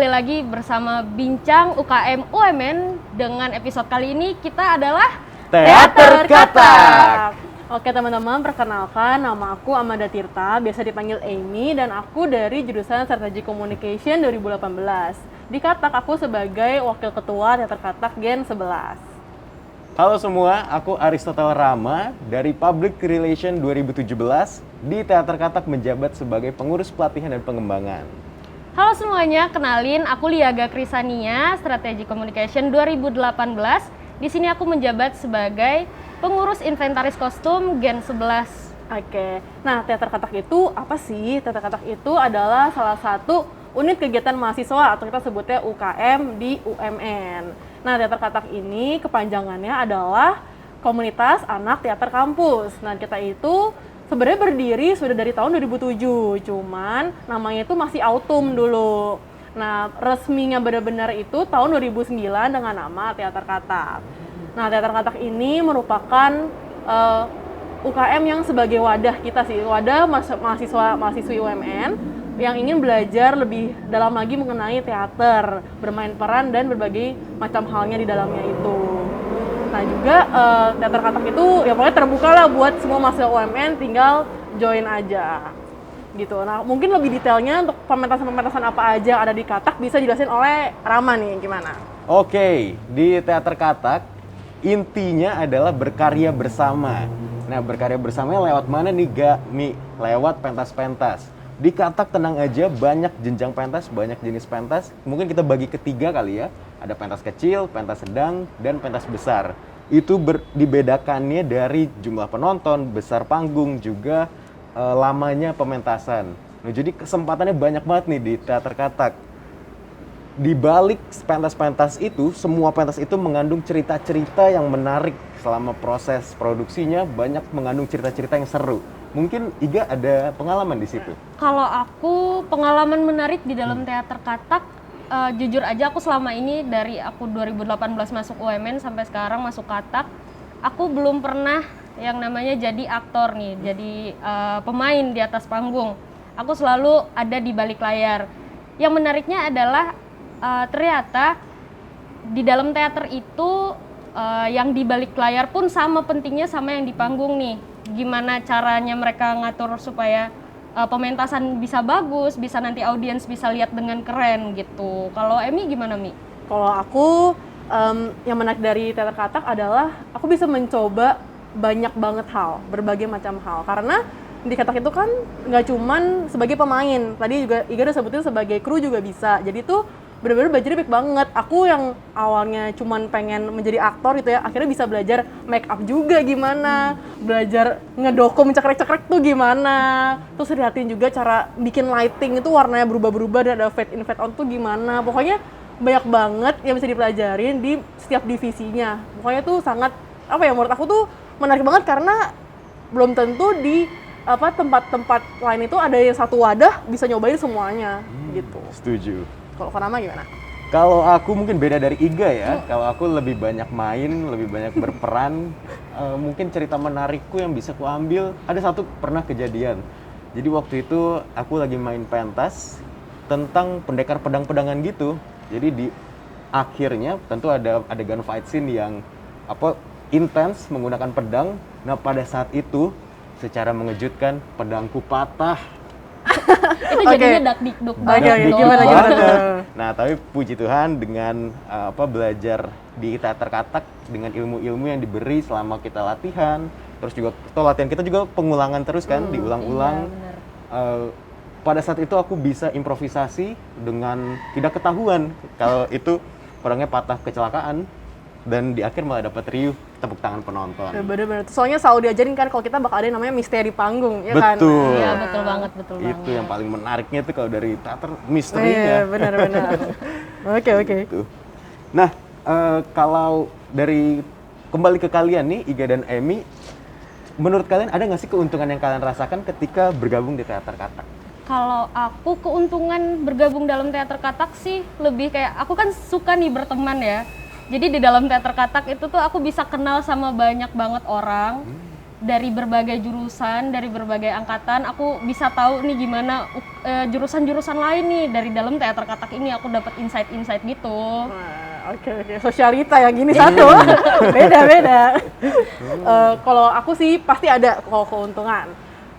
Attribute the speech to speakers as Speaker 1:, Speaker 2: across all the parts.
Speaker 1: kembali lagi bersama Bincang UKM UMN. Dengan episode kali ini kita adalah
Speaker 2: Teater Katak.
Speaker 3: Oke teman-teman, perkenalkan nama aku Amanda Tirta, biasa dipanggil Amy, dan aku dari jurusan Strategi Communication 2018. Di Katak aku sebagai Wakil Ketua Teater Katak Gen 11.
Speaker 2: Halo semua, aku Aristotel Rama dari Public Relation 2017 di Teater Katak menjabat sebagai pengurus pelatihan dan pengembangan.
Speaker 1: Halo semuanya, kenalin aku Liaga Krisania, Strategi Communication 2018. Di sini aku menjabat sebagai pengurus inventaris kostum Gen 11.
Speaker 3: Oke, nah Teater Katak itu apa sih? Teater Katak itu adalah salah satu unit kegiatan mahasiswa atau kita sebutnya UKM di UMN. Nah, Teater Katak ini kepanjangannya adalah Komunitas Anak Teater Kampus. Nah, kita itu sebenarnya berdiri sudah dari tahun 2007, cuman namanya itu masih Autumn dulu. Nah, resminya benar-benar itu tahun 2009 dengan nama Teater Katak. Nah, Teater Katak ini merupakan UKM yang sebagai wadah kita sih, wadah mahasiswi UMN yang ingin belajar lebih dalam lagi mengenai teater, bermain peran dan berbagai macam halnya di dalamnya itu. Nah juga Teater Katak itu ya pokoknya terbuka lah buat semua mahasiswa UMN, tinggal join aja gitu. Nah mungkin lebih detailnya untuk pementasan apa aja yang ada di Katak bisa jelasin oleh Rama nih, gimana?
Speaker 2: Oke, di Teater Katak intinya adalah berkarya bersama. Nah, berkarya bersamanya lewat mana nih, Mi? Lewat pentas-pentas. Di Katak tenang aja, banyak jenjang pentas, banyak jenis pentas. Mungkin kita bagi ketiga kali ya. Ada pentas kecil, pentas sedang, dan pentas besar. Itu dibedakannya dari jumlah penonton, besar panggung, juga lamanya pementasan. Nah, jadi kesempatannya banyak banget nih di Teater Katak. Di balik pentas-pentas itu, semua pentas itu mengandung cerita-cerita yang menarik selama proses produksinya, banyak mengandung cerita-cerita yang seru. Mungkin Iga ada pengalaman di situ?
Speaker 1: Kalau aku pengalaman menarik di dalam Teater Katak, jujur aja aku selama ini dari aku 2018 masuk UMN sampai sekarang masuk Katak, aku belum pernah yang namanya jadi aktor nih, jadi pemain di atas panggung. Aku selalu ada di balik layar. Yang menariknya adalah ternyata di dalam teater itu yang di balik layar pun sama pentingnya sama yang di panggung nih. Gimana caranya mereka ngatur supaya pementasan bisa bagus, bisa nanti audiens bisa lihat dengan keren gitu. Kalau Emi gimana, Mi?
Speaker 3: Kalau aku yang menarik dari Teater Katak adalah aku bisa mencoba banyak banget hal, berbagai macam hal. Karena di Katak itu kan nggak cuman sebagai pemain, tadi juga Iga udah sebutin sebagai kru juga bisa. Jadi tuh bener-bener belajarnya baik banget. Aku yang awalnya cuman pengen menjadi aktor gitu ya, akhirnya bisa belajar make up juga gimana, belajar ngedokum cekrek-cekrek tuh gimana, terus liatin juga cara bikin lighting itu warnanya berubah-berubah dan ada fade in fade on tuh gimana. Pokoknya banyak banget yang bisa dipelajarin di setiap divisinya. Pokoknya tuh sangat, apa ya, menurut aku tuh menarik banget karena belum tentu di tempat-tempat lain itu ada yang satu wadah bisa nyobain semuanya gitu.
Speaker 2: Setuju.
Speaker 3: Kalau Rama gimana?
Speaker 2: Kalau aku mungkin beda dari Iga ya. Kalau aku lebih banyak main, lebih banyak berperan. Mungkin cerita menarikku yang bisa kuambil. Ada satu pernah kejadian. Jadi waktu itu aku lagi main pentas tentang pendekar pedang-pedangan gitu. Jadi di akhirnya tentu ada adegan fight scene yang intens menggunakan pedang. Nah pada saat itu secara mengejutkan pedangku patah.
Speaker 1: Itu jadinya dak-dikduk
Speaker 3: banget. Gimana?
Speaker 2: Nah, tapi puji Tuhan dengan belajar di Teater Katak dengan ilmu-ilmu yang diberi selama kita latihan, terus juga latihan kita juga pengulangan terus kan, diulang-ulang.
Speaker 1: Iya,
Speaker 2: Pada saat itu aku bisa improvisasi dengan tidak ketahuan kalau itu pedangnya patah kecelakaan dan di akhir malah dapat riuh tepuk tangan penonton.
Speaker 3: Bener-bener. Soalnya selalu diajarin kan kalau kita bakal ada yang namanya misteri panggung, ya kan?
Speaker 2: Betul.
Speaker 1: Iya, betul banget.
Speaker 2: Itu yang paling menariknya tuh kalau dari teater misterinya.
Speaker 3: Iya, benar-benar. Oke.
Speaker 2: Gitu. Nah, kalau dari kembali ke kalian nih, Iga dan Emi, menurut kalian ada nggak sih keuntungan yang kalian rasakan ketika bergabung di Teater Katak?
Speaker 1: Kalau aku keuntungan bergabung dalam Teater Katak sih lebih kayak aku kan suka nih berteman ya. Jadi di dalam Teater Katak itu tuh aku bisa kenal sama banyak banget orang. dari berbagai jurusan, dari berbagai angkatan, aku bisa tahu nih gimana jurusan-jurusan lain nih dari dalam teater katak ini. Aku dapat insight-insight gitu.
Speaker 3: Oke, sosialita yang gini satu, beda. Kalau aku sih pasti ada keuntungan.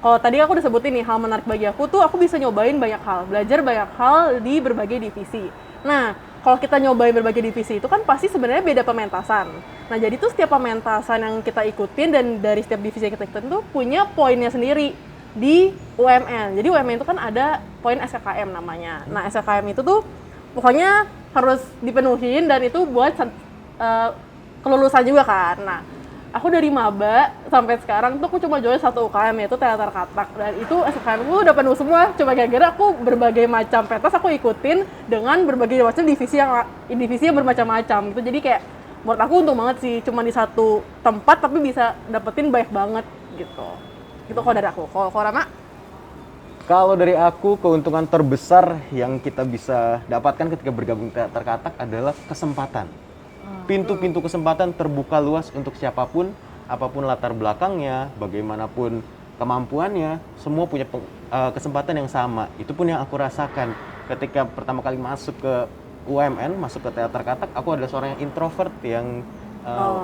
Speaker 3: Kalau tadi aku udah sebutin nih hal menarik bagi aku tuh, aku bisa nyobain banyak hal, belajar banyak hal di berbagai divisi. Nah, kalau kita nyobain berbagai divisi itu kan pasti sebenarnya beda pementasan. Nah, jadi tuh setiap pementasan yang kita ikutin dan dari setiap divisi yang kita ikutin tuh punya poinnya sendiri di UMN. Jadi UMN itu kan ada poin SKKM namanya. Nah, SKKM itu tuh pokoknya harus dipenuhin dan itu buat kelulusan juga kan. Nah, aku dari maba sampai sekarang tuh aku cuma join satu UKM yaitu teater katak, dan itu SKKM aku udah penuh semua, cuma gara-gara aku berbagai macam pentas aku ikutin dengan berbagai macam divisi yang bermacam-macam gitu. Jadi kayak menurut aku untung banget sih cuma di satu tempat tapi bisa dapetin banyak banget gitu. Itu kalau dari aku. Kalau Rama?
Speaker 2: Kalau dari aku, keuntungan terbesar yang kita bisa dapatkan ketika bergabung teater katak adalah kesempatan. Pintu-pintu kesempatan terbuka luas untuk siapapun, apapun latar belakangnya, bagaimanapun kemampuannya, semua punya kesempatan yang sama. Itu pun yang aku rasakan ketika pertama kali masuk ke UMN, masuk ke teater katak. Aku adalah seorang yang introvert, yang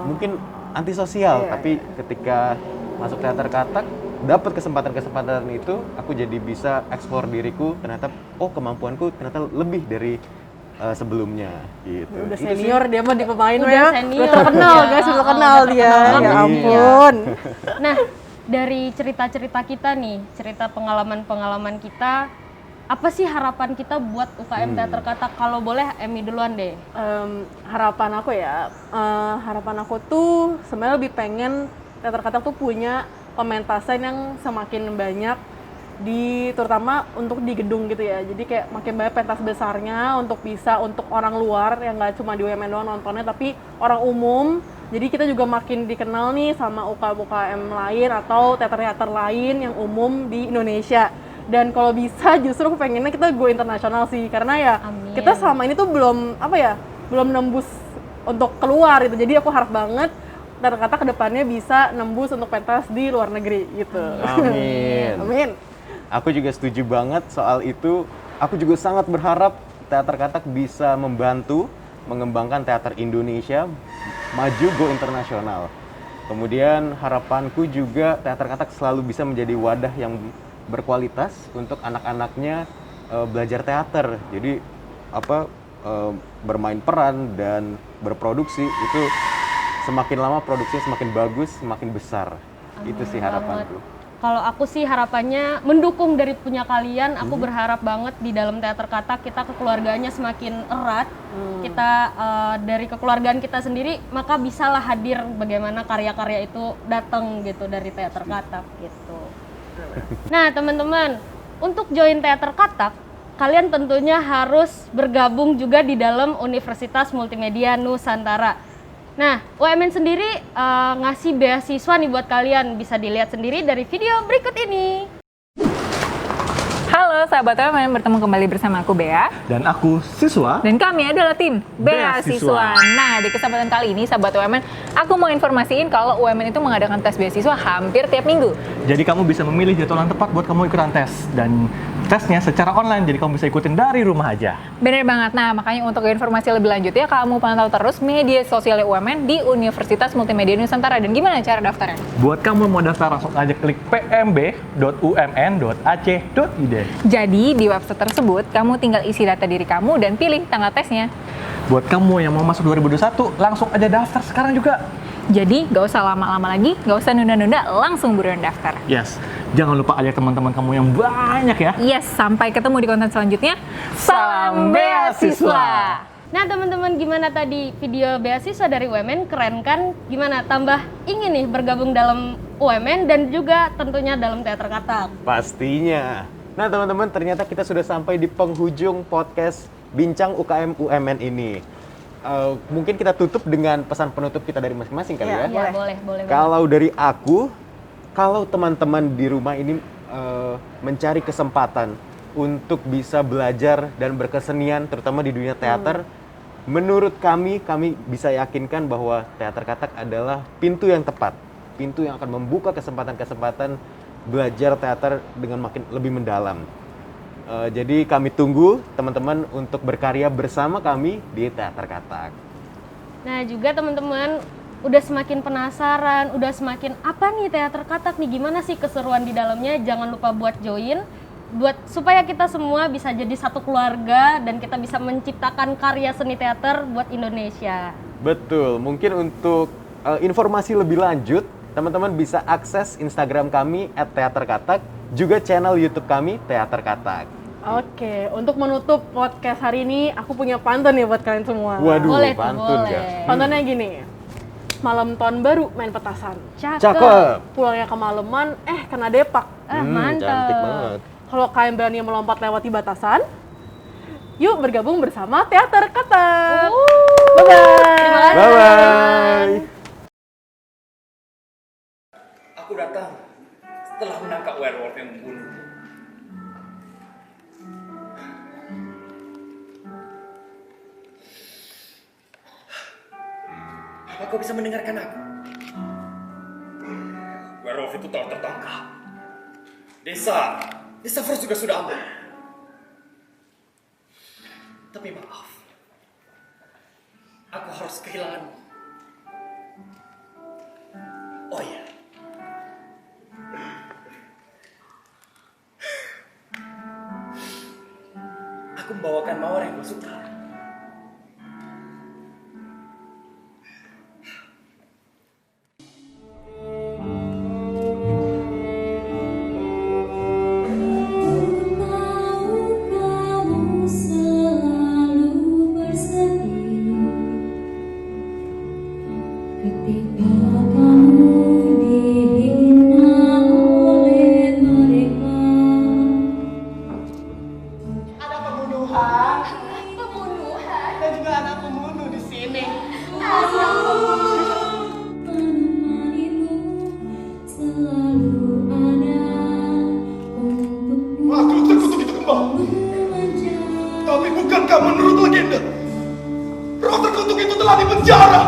Speaker 2: mungkin antisosial, tapi ketika masuk teater katak, dapat kesempatan-kesempatan itu, aku jadi bisa eksplor diriku. Ternyata, kemampuanku ternyata lebih dari sebelumnya gitu.
Speaker 3: Udah senior dia mah di pemain
Speaker 1: Udah
Speaker 3: ya.
Speaker 1: senior.
Speaker 3: Udah terkenal
Speaker 1: Ya,
Speaker 3: guys, udah
Speaker 1: udah
Speaker 3: kenal dia.
Speaker 1: terkenal
Speaker 3: Ya
Speaker 2: banget.
Speaker 3: ampun.
Speaker 1: Nah, dari cerita-cerita kita nih, cerita pengalaman-pengalaman kita, apa sih harapan kita buat UKM Teater Katak? Kalau boleh, Emi duluan deh.
Speaker 3: Harapan aku tuh sebenarnya lebih pengen teater katak tuh punya pementasan yang semakin banyak terutama untuk di gedung gitu ya. Jadi kayak makin banyak pentas besarnya untuk orang luar yang nggak cuma di UMN doang nontonnya, tapi orang umum. Jadi kita juga makin dikenal nih sama UKM lain atau teater-teater lain yang umum di Indonesia. Dan kalau bisa justru aku pengennya kita go internasional sih, karena ya
Speaker 1: Amin.
Speaker 3: kita selama ini tuh belum nembus untuk keluar gitu. Jadi aku harap banget teater katak kedepannya bisa nembus untuk pentas di luar negeri gitu.
Speaker 2: Amin.
Speaker 3: Amin.
Speaker 2: Aku juga setuju banget soal itu. Aku juga sangat berharap teater katak bisa membantu mengembangkan teater Indonesia maju go internasional. Kemudian harapanku juga teater katak selalu bisa menjadi wadah yang berkualitas untuk anak-anaknya belajar teater. Jadi bermain peran dan berproduksi itu semakin lama produksinya semakin bagus, semakin besar. Itu sih harapanku.
Speaker 1: Kalau aku sih harapannya mendukung dari punya kalian. Aku berharap banget di dalam teater katak kita kekeluargaannya semakin erat. Kita dari kekeluargaan kita sendiri maka bisalah hadir bagaimana karya-karya itu datang gitu dari teater katak gitu. Nah teman-teman, untuk join teater katak kalian tentunya harus bergabung juga di dalam Universitas Multimedia Nusantara. Nah, UMN sendiri ngasih beasiswa nih buat kalian. Bisa dilihat sendiri dari video berikut ini.
Speaker 4: Halo sahabat UMN, bertemu kembali bersama aku Bea.
Speaker 5: Dan aku siswa.
Speaker 4: Dan kami adalah tim
Speaker 5: Beasiswa.
Speaker 4: Beasiswa. Nah, di kesempatan kali ini sahabat UMN, aku mau informasiin kalau UMN itu mengadakan tes beasiswa hampir tiap minggu.
Speaker 5: Jadi kamu bisa memilih jadwal yang tepat buat kamu ikutan tes. Dan tesnya secara online, jadi kamu bisa ikutin dari rumah aja.
Speaker 4: Bener banget. Nah, makanya untuk informasi lebih lanjut ya, kamu pantau terus media sosial UMN di Universitas Multimedia Nusantara. Dan gimana cara daftarnya?
Speaker 5: Buat kamu yang mau daftar, langsung aja klik pmb.umn.ac.id.
Speaker 4: Jadi, di website tersebut, kamu tinggal isi data diri kamu dan pilih tanggal tesnya.
Speaker 5: Buat kamu yang mau masuk 2021, langsung aja daftar sekarang juga.
Speaker 4: Jadi, gak usah lama-lama lagi, gak usah nunda-nunda, langsung buruan daftar.
Speaker 5: Yes, jangan lupa ajak teman-teman kamu yang banyak ya.
Speaker 4: Yes, sampai ketemu di konten selanjutnya. Salam Beasiswa!
Speaker 1: Nah teman-teman, gimana tadi video beasiswa dari UMN? Keren kan? Gimana? Tambah ingin nih bergabung dalam UMN dan juga tentunya dalam teater katak.
Speaker 2: Pastinya. Nah teman-teman, ternyata kita sudah sampai di penghujung podcast Bincang UKM UMN ini. Mungkin kita tutup dengan pesan penutup kita dari masing-masing kali ya.
Speaker 1: Iya, boleh banget.
Speaker 2: Kalau dari aku, kalau teman-teman di rumah ini mencari kesempatan untuk bisa belajar dan berkesenian, terutama di dunia teater, menurut kami bisa yakinkan bahwa teater katak adalah pintu yang tepat pintu yang akan membuka kesempatan-kesempatan belajar teater dengan makin lebih mendalam. Jadi kami tunggu teman-teman untuk berkarya bersama kami di Teater Katak.
Speaker 1: Nah juga teman-teman udah semakin penasaran, udah semakin apa nih Teater Katak nih, gimana sih keseruan di dalamnya? Jangan lupa buat join, supaya kita semua bisa jadi satu keluarga dan kita bisa menciptakan karya seni teater buat Indonesia.
Speaker 2: Betul, mungkin untuk informasi lebih lanjut, teman-teman bisa akses Instagram kami @teaterkatak, juga channel YouTube kami Teater Katak.
Speaker 3: Oke, untuk menutup podcast hari ini, aku punya pantun nih buat kalian semua.
Speaker 2: Waduh,
Speaker 1: Boleh tuh,
Speaker 2: pantun
Speaker 1: boleh.
Speaker 2: ya.
Speaker 3: Pantunnya gini, malam tahun baru main petasan.
Speaker 2: Cakep.
Speaker 3: Pulangnya kemalaman, kena depak.
Speaker 1: Mantap.
Speaker 2: Cantik banget.
Speaker 3: Kalau kalian berani melompat lewati batasan, yuk bergabung bersama Teater Katak. Bye-bye.
Speaker 2: Bye-bye.
Speaker 6: Aku datang setelah menangkap werewolf yang membunuh. Apa kau bisa mendengarkan aku? Werewolf itu telah tertangkap. Desa First juga sudah aman. Tapi maaf, aku harus kehilanganmu. Oh ya, aku membawakan mawar yang kau suka.
Speaker 7: Ketika kamu dihina oleh mereka,
Speaker 8: Ada pembunuhan dan juga anak pembunuh di sini.
Speaker 7: menemanimu selalu ada untukmu.
Speaker 8: Makhluk terkutuk itu kembali. Tapi bukankah menurut legenda, roh terkutuk itu telah dipenjara?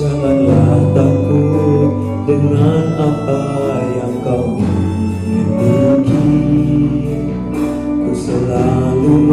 Speaker 9: Janganlah takut dengan apa yang kau miliki. Ku selalu